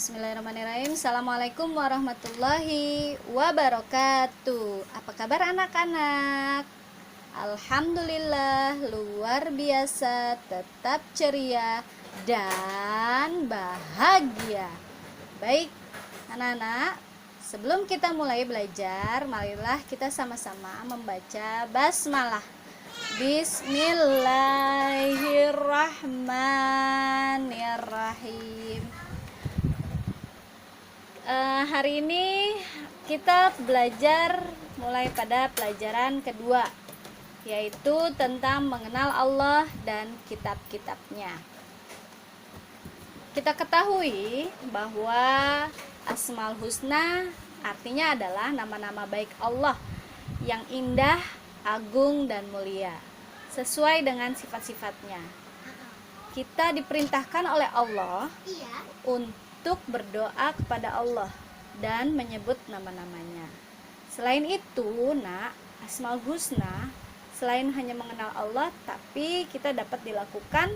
Bismillahirrahmanirrahim. Assalamualaikum warahmatullahi wabarakatuh. Apa kabar anak-anak? Alhamdulillah luar biasa, tetap ceria dan bahagia. Baik anak-anak, sebelum kita mulai belajar, marilah kita sama-sama membaca basmalah. Bismillahirrahmanirrahim. Hari ini kita belajar mulai pada pelajaran kedua, yaitu tentang mengenal Allah dan kitab-kitabnya. Kita ketahui bahwa Asmaul Husna artinya adalah nama-nama baik Allah yang indah, agung dan mulia, sesuai dengan sifat-sifatnya. Kita diperintahkan oleh Allah untuk berdoa kepada Allah dan menyebut nama-namanya. Selain itu, Asmaul Husna selain hanya mengenal Allah, tapi kita dapat dilakukan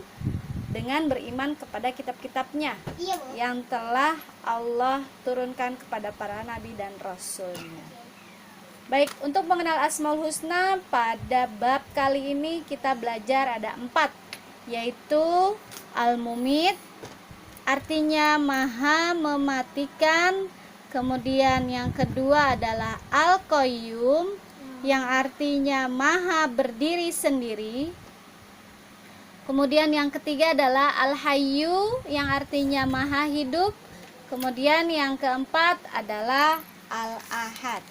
dengan beriman kepada kitab-kitabnya yang telah Allah turunkan kepada para nabi dan rasulnya. Baik, untuk mengenal Asmaul Husna pada bab kali ini kita belajar ada 4, yaitu Al-Mumit, artinya maha mematikan. Kemudian yang kedua adalah Al-Qayyum, yang artinya maha berdiri sendiri. Kemudian yang ketiga adalah Al-Hayyu, yang artinya maha hidup. Kemudian yang keempat adalah Al-Ahad.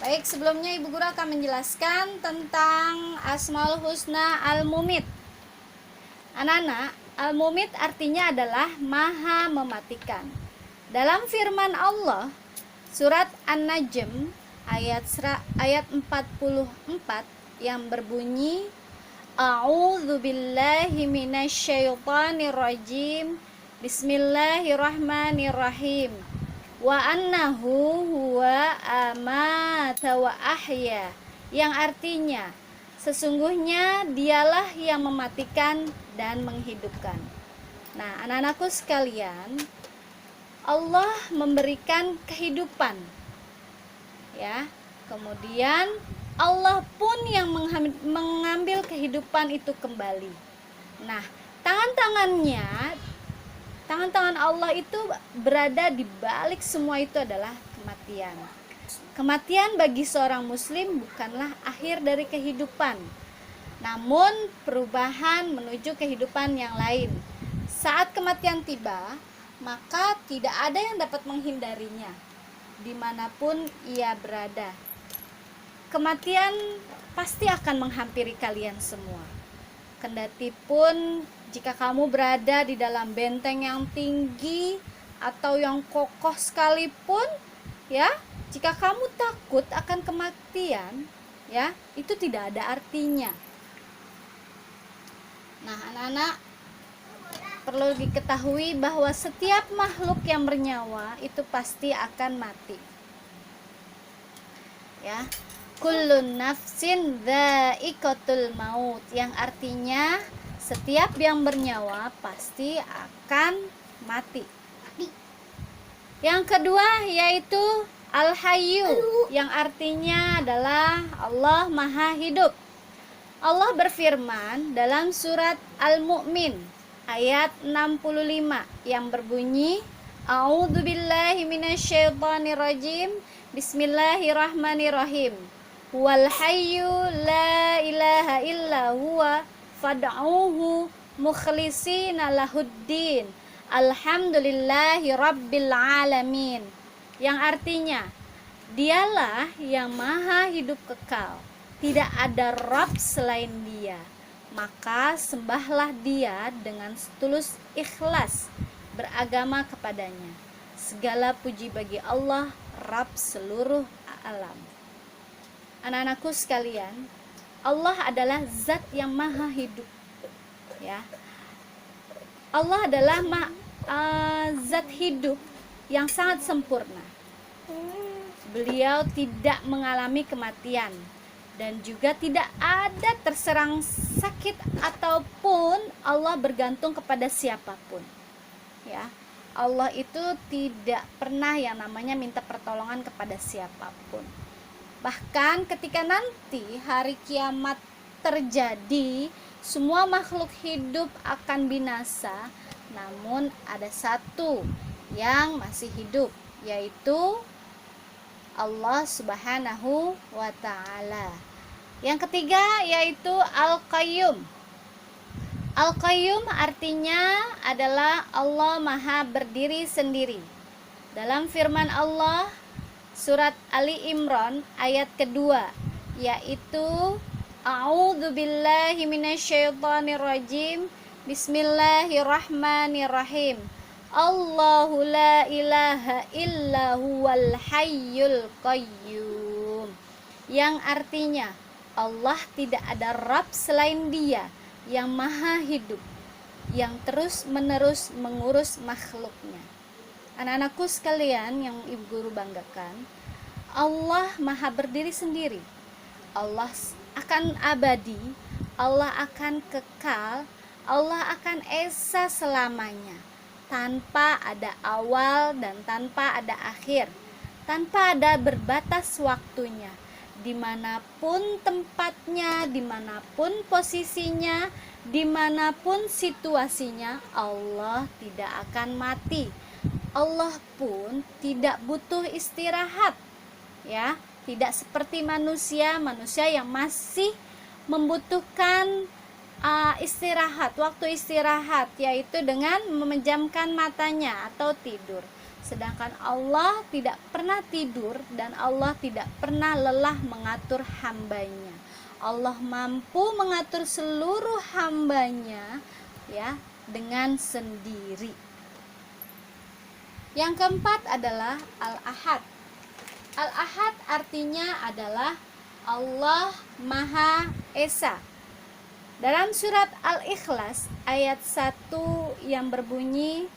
Baik, sebelumnya Ibu Guru akan menjelaskan tentang Asmaul Husna Al-Mumit. Anak-anak, Al-Mumit artinya adalah maha mematikan. Dalam firman Allah, surat An-Najm ayat 44 yang berbunyi, A'udzubillahi minasyaitonirrajim. Bismillahirrahmanirrahim. Wa annahu huwa amata wa ahya, yang artinya sesungguhnya dialah yang mematikan dan menghidupkan. Nah, anak-anakku sekalian, Allah memberikan kehidupan, ya. Kemudian Allah pun yang mengambil kehidupan itu kembali. Nah, tangan-tangan Allah itu berada di balik semua itu adalah kematian. Kematian bagi seorang muslim bukanlah akhir dari kehidupan, namun perubahan menuju kehidupan yang lain. Saat kematian tiba, maka tidak ada yang dapat menghindarinya, dimanapun ia berada. Kematian pasti akan menghampiri kalian semua. Kendatipun jika kamu berada di dalam benteng yang tinggi atau yang kokoh sekalipun, ya, jika kamu takut akan kematian, ya, itu tidak ada artinya. Nah, anak-anak, perlu diketahui bahwa setiap makhluk yang bernyawa itu pasti akan mati. Ya. Kullun nafsin dha'iqatul maut, yang artinya setiap yang bernyawa pasti akan mati. Yang kedua yaitu Al-Hayyu, yang artinya adalah Allah Maha Hidup. Allah berfirman dalam surat Al-Mu'min ayat 65 yang berbunyi, A'udzubillahi minasyaitonirrajim. Bismillahirrahmanirrahim. Wal hayyu la ilaha illa huwa fad'uhu mukhlishina lahuddin. Alhamdulillahi rabbil alamin. Yang artinya, dialah yang maha hidup kekal, tidak ada Rabb selain dia, maka sembahlah dia dengan setulus ikhlas beragama kepadanya. Segala puji bagi Allah, Rabb seluruh alam. Anak-anakku sekalian, Allah adalah zat yang maha hidup, ya. Allah adalah zat hidup yang sangat sempurna. Beliau tidak mengalami kematian dan juga tidak ada terserang sakit ataupun Allah bergantung kepada siapapun, ya. Allah itu tidak pernah yang namanya minta pertolongan kepada siapapun. Bahkan ketika nanti hari kiamat terjadi, semua makhluk hidup akan binasa, namun ada satu yang masih hidup, yaitu Allah Subhanahu wa Ta'ala. Yang ketiga yaitu Al-Qayyum. Al-Qayyum artinya adalah Allah Maha berdiri sendiri. Dalam firman Allah surat Ali Imran ayat kedua, yaitu A'udzubillahi minasyaitonirrajim. Bismillahirrahmanirrahim. Allahu la ilaha illa huwal hayyul qayyum. Yang artinya Allah tidak ada Rabb selain Dia yang maha hidup, yang terus menerus mengurus makhluknya. Anak-anakku sekalian yang ibu guru banggakan, Allah maha berdiri sendiri. Allah akan abadi, Allah akan kekal, Allah akan esa selamanya, tanpa ada awal dan tanpa ada akhir, tanpa ada berbatas waktunya. Dimanapun tempatnya, dimanapun posisinya, dimanapun situasinya, Allah tidak akan mati. Allah pun tidak butuh istirahat, ya, tidak seperti manusia yang masih membutuhkan waktu istirahat, yaitu dengan memejamkan matanya atau tidur. Sedangkan Allah tidak pernah tidur dan Allah tidak pernah lelah mengatur hambanya. Allah mampu mengatur seluruh hambanya, ya, dengan sendiri. Yang keempat adalah Al-Ahad. Al-Ahad artinya adalah Allah Maha Esa. Dalam surat Al-Ikhlas ayat 1 yang berbunyi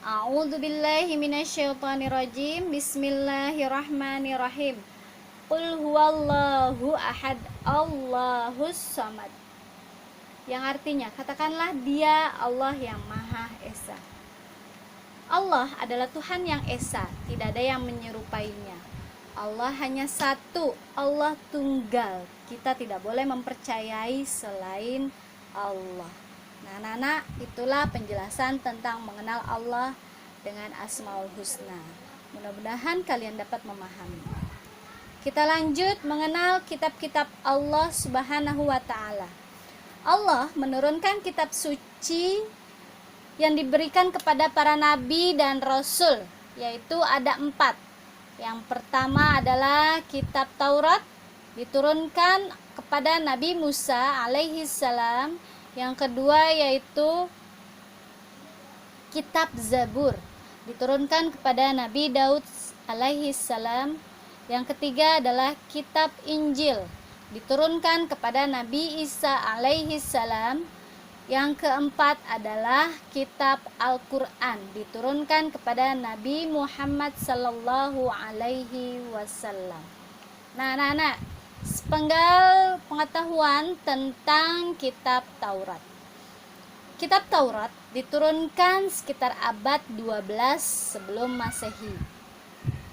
A'udzubillahi minasyaitonirrajim. Bismillahirrahmanirrahim. Qul huwallahu ahad, Allahus samad. Yang artinya, katakanlah Dia Allah yang Maha Esa. Allah adalah Tuhan yang esa, tidak ada yang menyerupainya. Allah hanya satu, Allah tunggal. Kita tidak boleh mempercayai selain Allah. Nah, anak-anak, itulah penjelasan tentang mengenal Allah dengan Asmaul Husna. Mudah-mudahan kalian dapat memahami. Kita lanjut mengenal kitab-kitab Allah Subhanahu wa Ta'ala. Allah menurunkan kitab suci yang diberikan kepada para nabi dan rasul, yaitu ada 4. Yang pertama adalah kitab Taurat, diturunkan kepada Nabi Musa alaihi salam. Yang kedua yaitu kitab Zabur, diturunkan kepada Nabi Daud alaihi salam. Yang ketiga adalah kitab Injil, diturunkan kepada Nabi Isa alaihi salam. Yang keempat adalah kitab Al-Quran, diturunkan kepada Nabi Muhammad sallallahu alaihi wasallam. Nah, anak-anak, sepenggal pengetahuan tentang kitab Taurat. Kitab Taurat diturunkan sekitar abad 12 sebelum Masehi.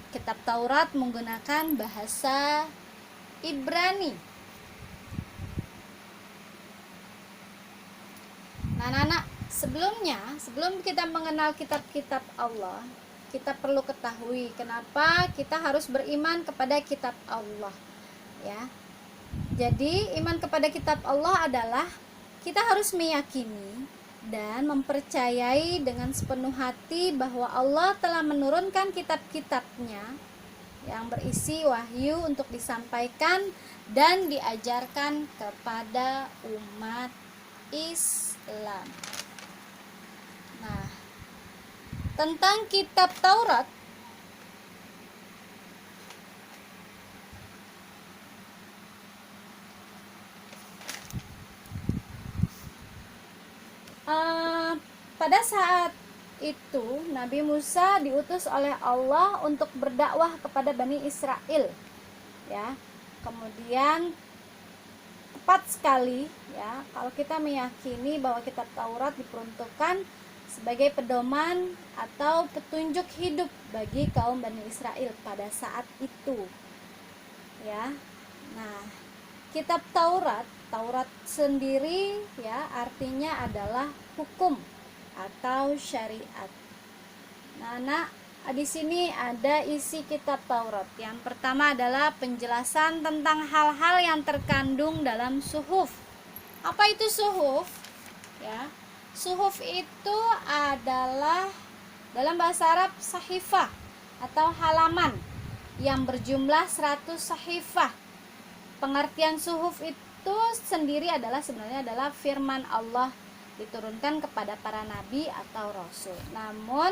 Kitab Taurat menggunakan bahasa Ibrani. Nah, anak-anak, sebelum kita mengenal kitab-kitab Allah, kita perlu ketahui kenapa kita harus beriman kepada kitab Allah, ya. Jadi iman kepada kitab Allah adalah kita harus meyakini dan mempercayai dengan sepenuh hati bahwa Allah telah menurunkan kitab-kitabnya yang berisi wahyu untuk disampaikan dan diajarkan kepada umat Islam. Nah, tentang kitab Taurat, pada saat itu Nabi Musa diutus oleh Allah untuk berdakwah kepada Bani Israel, ya. Kemudian tepat sekali, ya, kalau kita meyakini bahwa kitab Taurat diperuntukkan sebagai pedoman atau petunjuk hidup bagi kaum Bani Israel pada saat itu. Ya. Nah, kitab Taurat sendiri ya artinya adalah hukum atau syariat. Nah, di sini ada isi kitab Taurat. Yang pertama adalah penjelasan tentang hal-hal yang terkandung dalam suhuf. Apa itu suhuf? Ya. Suhuf itu adalah dalam bahasa Arab sahifah atau halaman yang berjumlah 100 sahifah. Pengertian suhuf itu sendiri sebenarnya adalah firman Allah diturunkan kepada para nabi atau rasul. Namun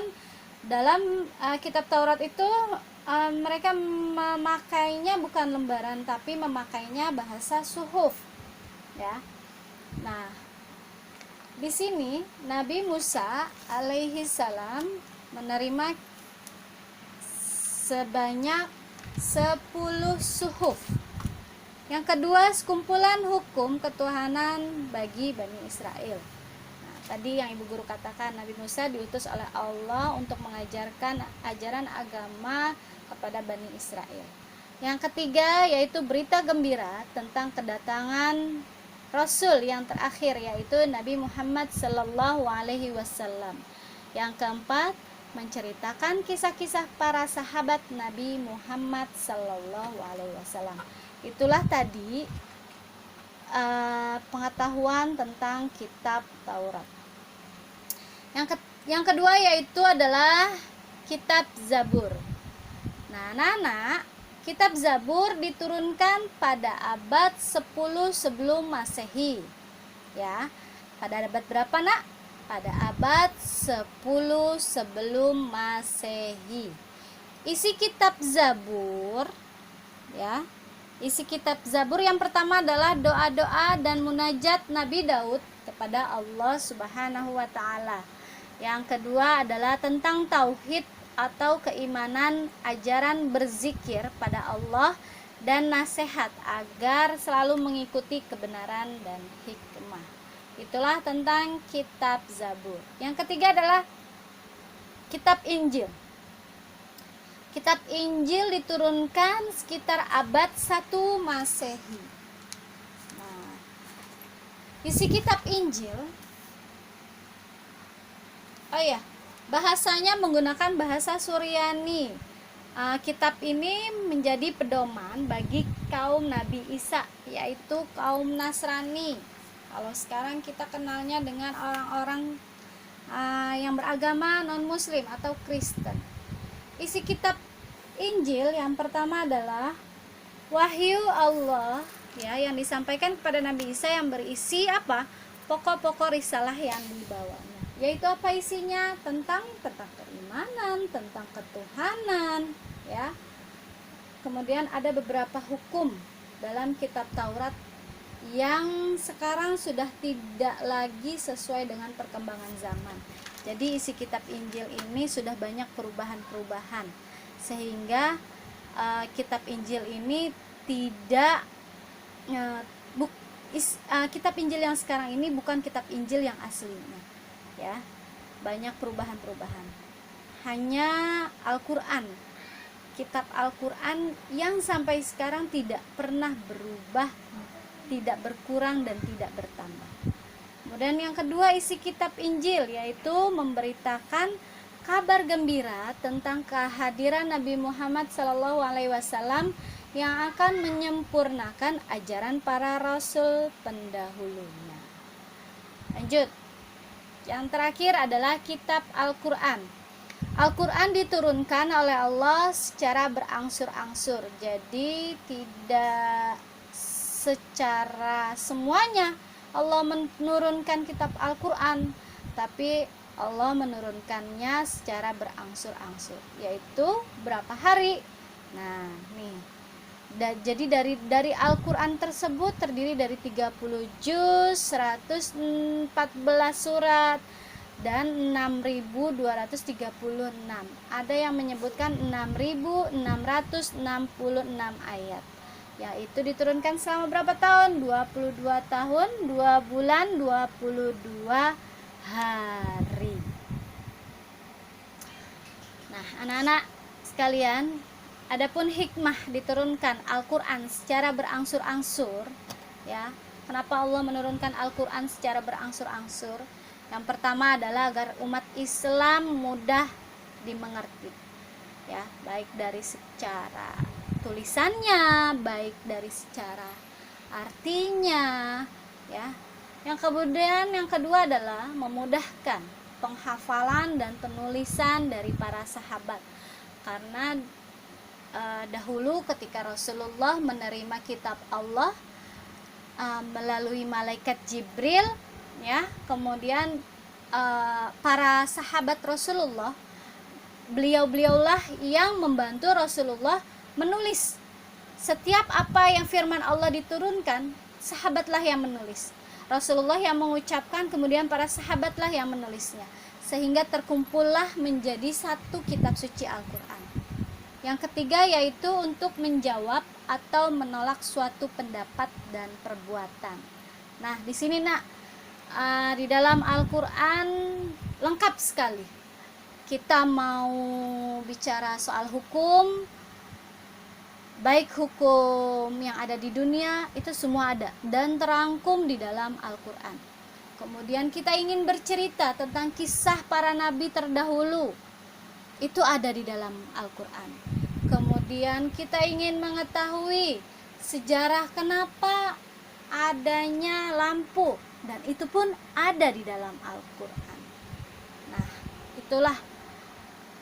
dalam kitab Taurat itu mereka memakainya bukan lembaran tapi memakainya bahasa suhuf. Ya. Nah, di sini Nabi Musa alaihi salam menerima sebanyak 10 suhuf. Yang kedua, sekumpulan hukum ketuhanan bagi Bani Israel. Nah, tadi yang Ibu Guru katakan, Nabi Musa diutus oleh Allah untuk mengajarkan ajaran agama kepada Bani Israel. Yang ketiga, yaitu berita gembira tentang kedatangan Rasul yang terakhir, yaitu Nabi Muhammad Sallallahu Alaihi Wasallam. Yang keempat, menceritakan kisah-kisah para sahabat Nabi Muhammad Sallallahu Alaihi Wasallam. Itulah tadi pengetahuan tentang kitab Taurat. Yang kedua yaitu adalah kitab Zabur. Nah, anak-anak, kitab Zabur diturunkan pada abad 10 sebelum Masehi. Ya. Pada abad berapa, Nak? Pada abad 10 sebelum Masehi. Isi kitab Zabur, ya. Isi kitab Zabur yang pertama adalah doa-doa dan munajat Nabi Daud kepada Allah Subhanahu wa taala. Yang kedua adalah tentang tauhid atau keimanan, ajaran berzikir pada Allah dan nasihat agar selalu mengikuti kebenaran dan hikmah. Itulah tentang kitab Zabur. Yang ketiga adalah kitab Injil. Kitab Injil diturunkan sekitar abad 1 Masehi. Nah, isi kitab Injil, bahasanya menggunakan bahasa Suryani. Kitab ini menjadi pedoman bagi kaum Nabi Isa, yaitu kaum Nasrani. Kalau sekarang kita kenalnya dengan orang-orang yang beragama non-Muslim atau Kristen. Isi kitab Injil yang pertama adalah wahyu Allah, ya, yang disampaikan kepada Nabi Isa yang berisi apa? Pokok-pokok risalah yang dibawanya. Yaitu apa isinya? Tentang keimanan, tentang ketuhanan, ya. Kemudian ada beberapa hukum dalam kitab Taurat yang sekarang sudah tidak lagi sesuai dengan perkembangan zaman. Jadi isi kitab Injil ini sudah banyak perubahan-perubahan sehingga kitab Injil ini tidak kitab Injil yang sekarang ini bukan kitab Injil yang aslinya, ya. Banyak perubahan-perubahan. Hanya Al-Qur'an, kitab Al-Qur'an yang sampai sekarang tidak pernah berubah, tidak berkurang dan tidak bertambah. Kemudian yang kedua isi kitab Injil yaitu memberitakan kabar gembira tentang kehadiran Nabi Muhammad SAW yang akan menyempurnakan ajaran para rasul pendahulunya. Lanjut. Yang terakhir adalah kitab Al-Qur'an. Al-Qur'an diturunkan oleh Allah secara berangsur-angsur. Jadi tidak secara semuanya Allah menurunkan kitab Al-Qur'an, tapi Allah menurunkannya secara berangsur-angsur, yaitu berapa hari. Nah, nih. Jadi dari Al-Qur'an tersebut terdiri dari 30 juz, 114 surat dan 6.236. Ada yang menyebutkan 6.666 ayat. Yaitu diturunkan selama berapa tahun? 22 tahun, 2 bulan, 22 hari. Nah, anak-anak sekalian, adapun hikmah diturunkan Al-Qur'an secara berangsur-angsur, ya. Kenapa Allah menurunkan Al-Qur'an secara berangsur-angsur? Yang pertama adalah agar umat Islam mudah dimengerti, ya, baik dari secara tulisannya, baik dari secara artinya, ya. Yang kedua adalah memudahkan penghafalan dan penulisan dari para sahabat, karena dahulu ketika Rasulullah menerima kitab Allah melalui malaikat Jibril, ya, kemudian para sahabat Rasulullah, beliau-beliaulah yang membantu Rasulullah menulis setiap apa yang firman Allah diturunkan. Sahabatlah yang menulis, Rasulullah yang mengucapkan, kemudian para sahabatlah yang menulisnya, sehingga terkumpullah menjadi satu kitab suci Al-Quran. Yang ketiga yaitu untuk menjawab atau menolak suatu pendapat dan perbuatan. Nah, di sini di dalam Al-Quran lengkap sekali. Kita mau bicara soal hukum, baik hukum yang ada di dunia, itu semua ada dan terangkum di dalam Al-Quran. Kemudian kita ingin bercerita tentang kisah para nabi terdahulu, itu ada di dalam Al-Quran. Kemudian kita ingin mengetahui sejarah kenapa adanya lampu, dan itu pun ada di dalam Al-Quran. Nah, itulah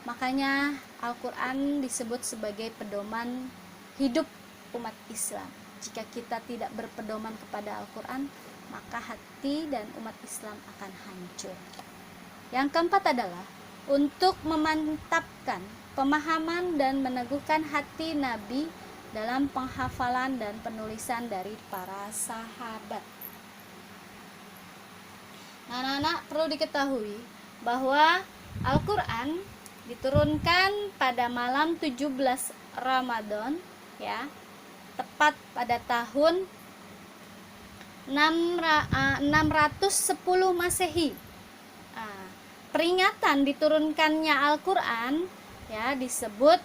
makanya Al-Quran disebut sebagai pedoman hidup umat Islam. Jika kita tidak berpedoman kepada Al-Quran, maka hati dan umat Islam akan hancur. Yang keempat adalah untuk memantapkan pemahaman dan meneguhkan hati Nabi dalam penghafalan dan penulisan dari para sahabat. Nah, anak-anak, perlu diketahui bahwa Al-Quran diturunkan pada malam 17 Ramadan, ya, tepat pada tahun 610 Masehi. Peringatan diturunkannya Al-Quran, ya, disebut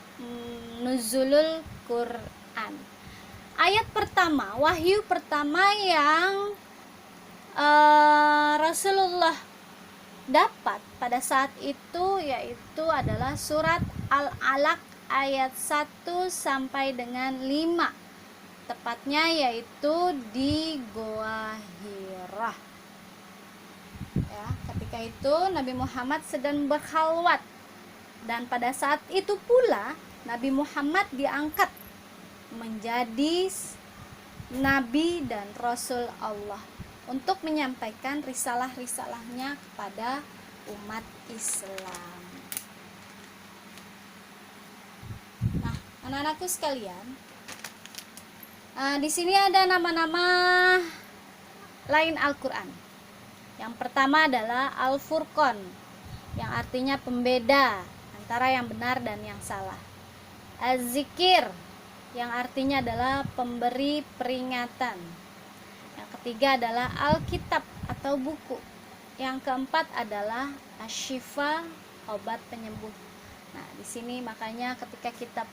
Nuzulul Quran. Ayat pertama, wahyu pertama yang Rasulullah dapat pada saat itu yaitu adalah surat Al-Alaq ayat 1 sampai dengan 5, tepatnya yaitu di Goa Hirah, ya. Ketika itu Nabi Muhammad sedang berkhalwat, dan pada saat itu pula Nabi Muhammad diangkat menjadi Nabi dan Rasul Allah untuk menyampaikan risalah-risalahnya kepada umat Islam. Nah, anak-anakku sekalian, di sini ada nama-nama lain Al-Quran. Yang pertama adalah Al-Furqan, yang artinya pembeda antara yang benar dan yang salah. Az-Zikir, yang artinya adalah pemberi peringatan. Yang ketiga adalah Alkitab atau buku. Yang keempat adalah Asyifa, obat penyembuh. Nah, di sini makanya ketika kita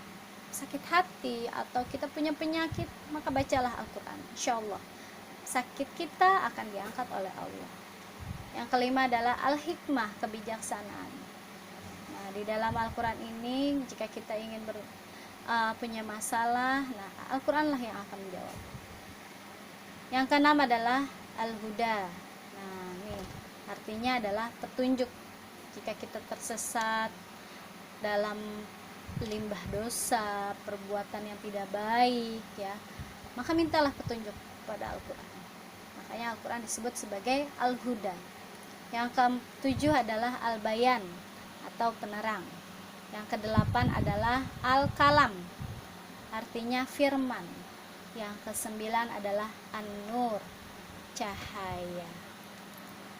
sakit hati atau kita punya penyakit, maka bacalah Al-Quran. Insyaallah sakit kita akan diangkat oleh Allah. Yang kelima adalah Al-Hikmah, kebijaksanaan. Nah, di dalam Al-Quran ini jika kita ingin punya masalah, nah Al-Quran lah yang akan menjawab. Yang keenam adalah Al-Huda. Nah, ini artinya adalah petunjuk. Jika kita tersesat dalam limbah dosa, perbuatan yang tidak baik, ya, maka mintalah petunjuk kepada Al-Quran. Makanya Al-Quran disebut sebagai Al-Huda. Yang ketujuh adalah Al-Bayan atau penerang. Yang kedelapan adalah Al-Kalam, artinya firman. Yang kesembilan adalah An-Nur, cahaya.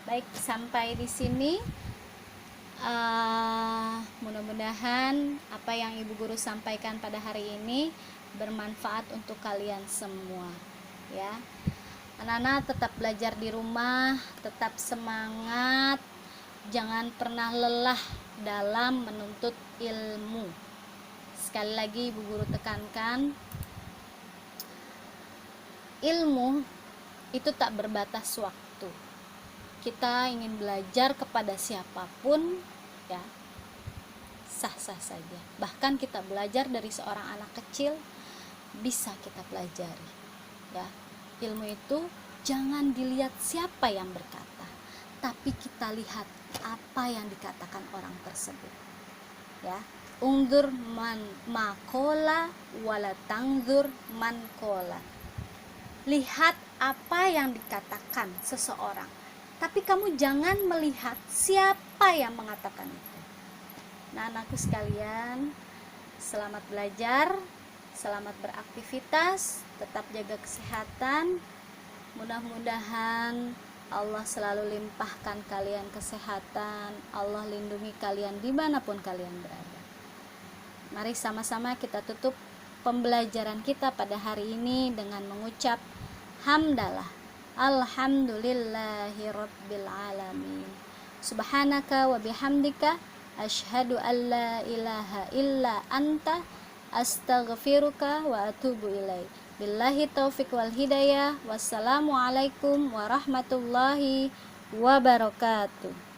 Baik, sampai di sini mudah-mudahan apa yang Ibu Guru sampaikan pada hari ini bermanfaat untuk kalian semua, ya. Anak-anak tetap belajar di rumah, tetap semangat, jangan pernah lelah dalam menuntut ilmu. Sekali lagi Ibu Guru tekankan, ilmu itu tak berbatas waktu. Kita ingin belajar kepada siapapun, ya, sah-sah saja. Bahkan kita belajar dari seorang anak kecil, bisa kita pelajari, ya. Ilmu itu jangan dilihat siapa yang berkata, tapi kita lihat apa yang dikatakan orang tersebut, ya. Ungdur man makola wala tangdur man kola. Lihat apa yang dikatakan seseorang, tapi kamu jangan melihat siapa yang mengatakan itu. Nah, anakku sekalian, selamat belajar, selamat beraktivitas, tetap jaga kesehatan. Mudah-mudahan Allah selalu limpahkan kalian kesehatan, Allah lindungi kalian dimanapun kalian berada. Mari sama-sama kita tutup pembelajaran kita pada hari ini dengan mengucap hamdalah, alhamdulillahi rabbil alamin, subhanaka wa bihamdika asyhadu an la ilaha illa anta astaghfiruka wa atubu ilaik. Billahi taufik wal hidayah. Wassalamualaikum warahmatullahi wabarakatuh.